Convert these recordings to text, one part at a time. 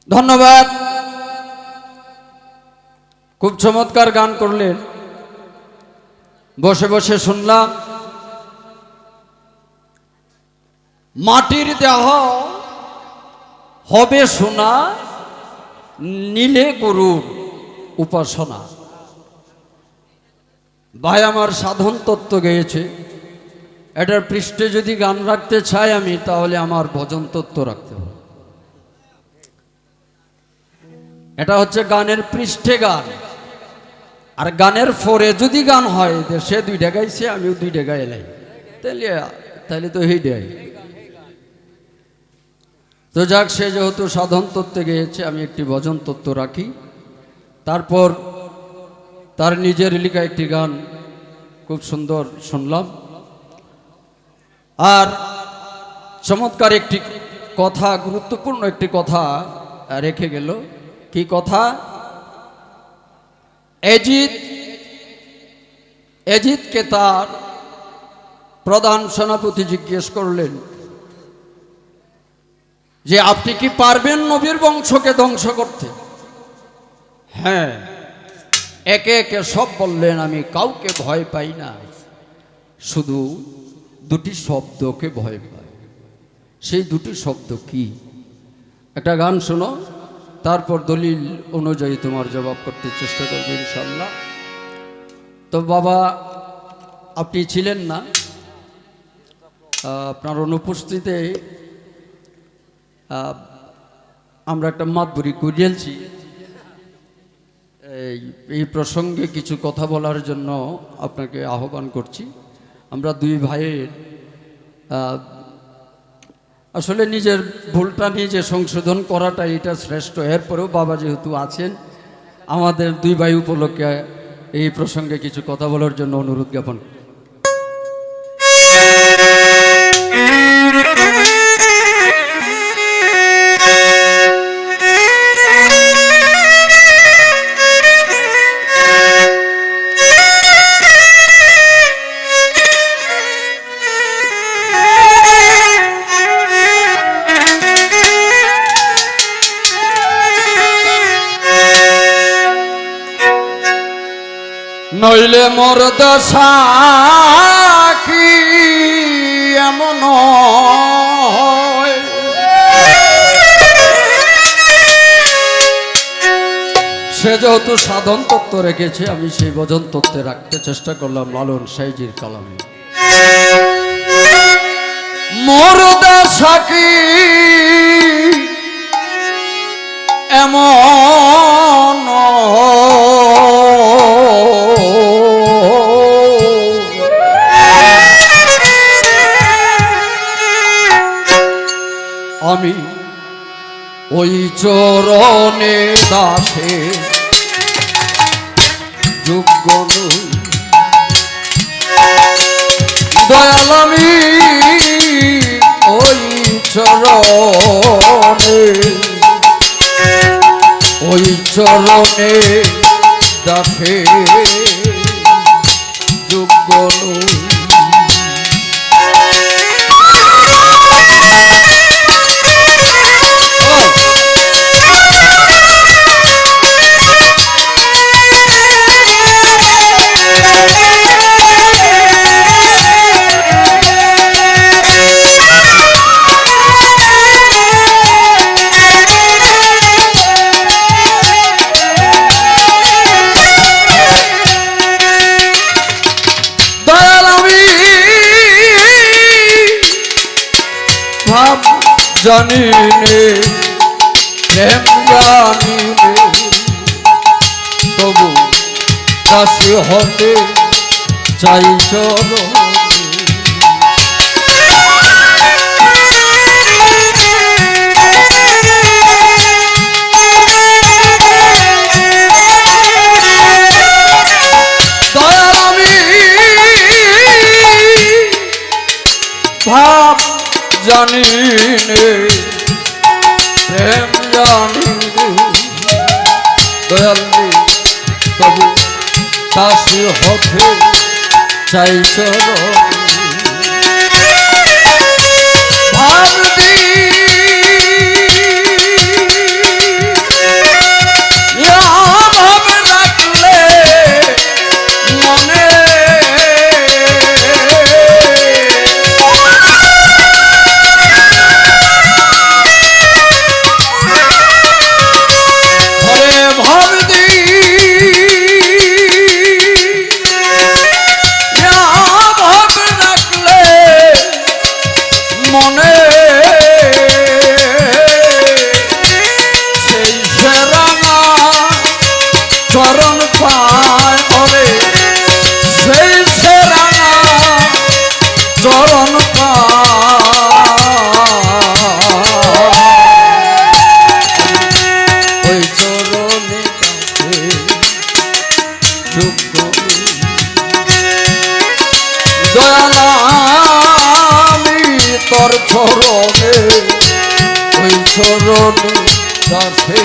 ধন্যবাদ। খুব চমৎকার গান করলেন, বসে বসে শুনলাম। মাটির দেহ হবে সোনা, নীলে গরুর উপাসনা। ভাই আমার সাধন তত্ত্ব গেয়েছে, এটার পৃষ্ঠে যদি গান রাখতে চাই আমি, তাহলে আমার ভজন তত্ত্ব রাখতে হবে। এটা হচ্ছে গানের পৃষ্ঠে গান, আর গানের ফোরে যদি গান হয়, সে দুইটা গাইছে আমিও দুইটা গাইলাই, তাহলে তো হেইটাই। তো যাক, সে যেহেতু সাধন তত্ত্বে গিয়েছে, আমি একটি ভজন তত্ত্ব রাখি। তারপর তার নিজের লেখা একটি গান খুব সুন্দর শুনলাম। আর চমৎকার একটি কথা, গুরুত্বপূর্ণ একটি কথা রেখে গেল। কি কথা? এজিদকে তার প্রধান সেনাপতি জিজ্ঞেস করলেন যে আপনি কি পারবেন নবীর বংশকে ধ্বংস করতে? হ্যাঁ, একে একে সব বললেন, আমি কাউকে ভয় পাই না, শুধু দুটি শব্দকে ভয় পাই। সেই দুটি শব্দ কি? একটা গান শোনো, তারপর দলিল অনুযায়ী তোমার জবাব করতে চেষ্টা করবে ইনশাল্লাহ। তো বাবা, আপনি ছিলেন না, আপনার অনুপস্থিতিতে আমরা একটা মাতবরি করিয়েছি। এই প্রসঙ্গে কিছু কথা বলার জন্য আপনাকে আহ্বান করছি। আমরা দুই ভাইয়ের আসলে নিজের ভুলটা নিজে সংশোধন করাটা এটা শ্রেষ্ঠ। এরপরেও বাবা যেহেতু আছেন, আমাদের দুই ভাই উপলক্ষে এই প্রসঙ্গে কিছু কথা বলার জন্য অনুরোধ জ্ঞাপন। নইলে মোর দশা কি এমন হয়, সে যেহেতু সাধন তত্ত্ব রেখেছে, আমি সেই ভজন তত্ত্বে রাখতে চেষ্টা করলাম লালন সাইজির কালামে। মোর দশা কি এমন আমি ওই চরণে দাসে যোগ্য নই, দয়াল আমি ওই চরণে দাসে যোগ্য নই। জানি নে প্রেম জানি নে, তবু দাসী হতে চাই চরণে। দয়াল আমি ভাব জানি নে প্রেম জানি নে, দয়াল তবু দাসী হতে চাই চরণে। ভারতী চরণে দাসে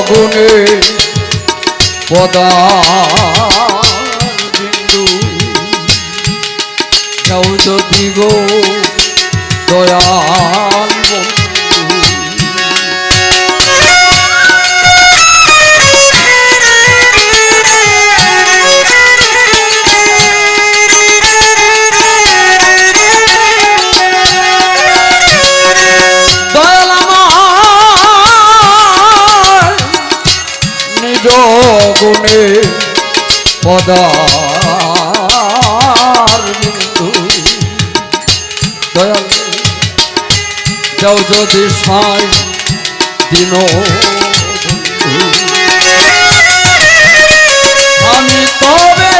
গুণে পদাবিন্দু যাও যদি গো দয়াল গুণে পদার বিন্দু দয়াল যাও যদি সাই দিন আমি তবে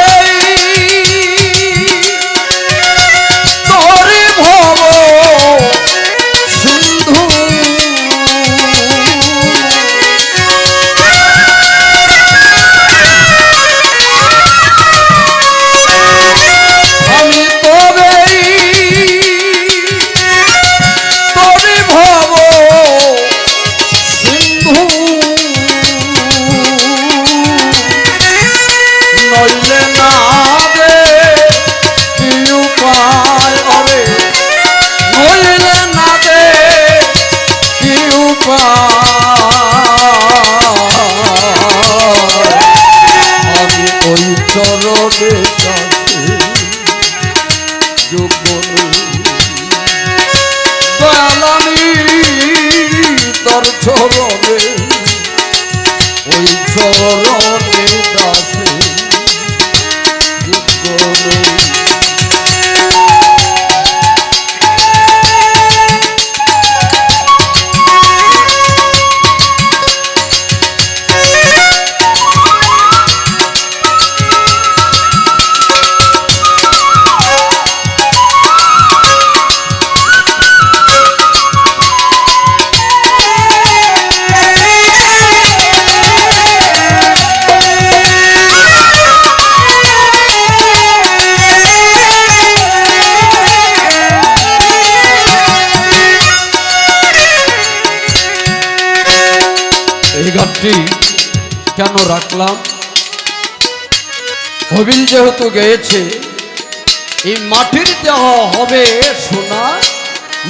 তোরে ভব সিন্ধু আমি ওই চরণে দয়াল আমি তোর চরণে ওই চরণে দাসে এই গানটি কেন রাখলাম? হবিল যেহেতু গেয়েছে, এই মাটির দেহ হবে সোনা,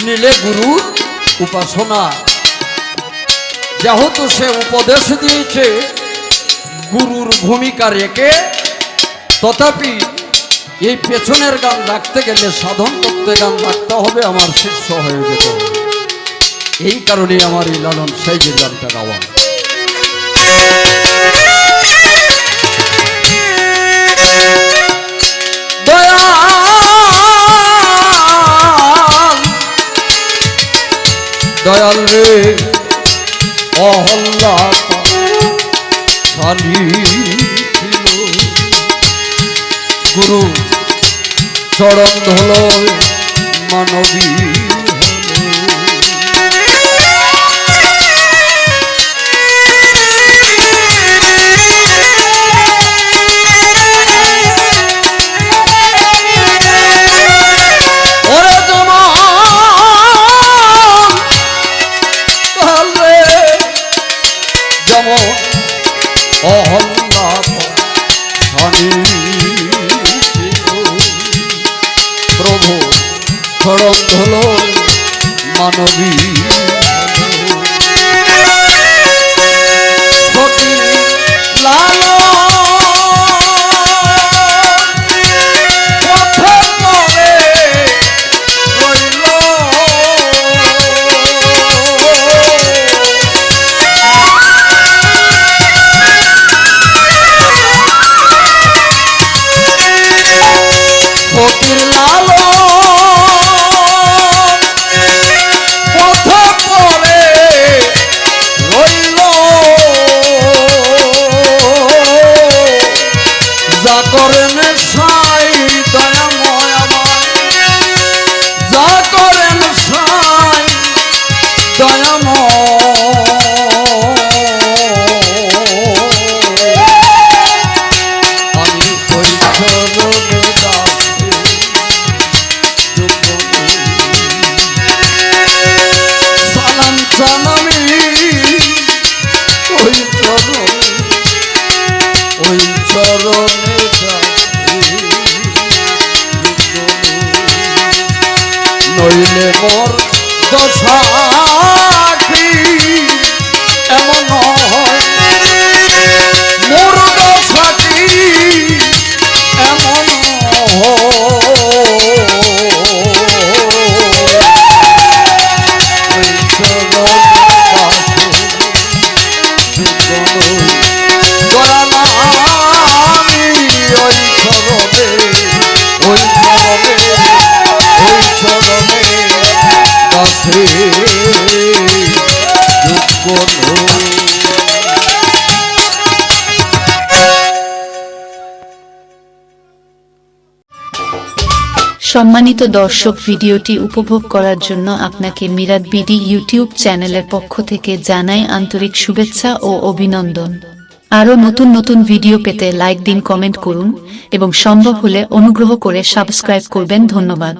নীলে গুরুর উপাসনা। যেহেতু সে উপদেশ দিয়েছে গুরুর ভূমিকা রেখে, তথাপি এই পেছনের গান রাখতে গেলে সাধন করতে গান রাখতে হবে, আমার শিষ্য হয়ে যেতে হবে। এই কারণে আমার এই লালন সেই যে গানটা গাওয়া। দয়াল রে অহল্লা শালী ছিল, গুরু চরণ ধল মানবী অহল্লা প্রভু চরণ ধল মানবী সখী লাল যা করেন সাই দয়াময় আমার, যা করেন সাই দয়াময়, আমি ওই চরণে দাসী সালাম জানামি ওই চরণে, ওই চরণে নইলে মোর দশা কি এমন হয়, মোর দশা কি এমন সম্মানিত দর্শক, ভিডিওটি উপভোগ করার জন্য আপনাকে মিরাত বিডি ইউটিউব চ্যানেলের পক্ষ থেকে জানাই আন্তরিক শুভেচ্ছা ও অভিনন্দন। আরও নতুন নতুন ভিডিও পেতে লাইক দিন, কমেন্ট করুন এবং সম্ভব হলে অনুগ্রহ করে সাবস্ক্রাইব করবেন। ধন্যবাদ।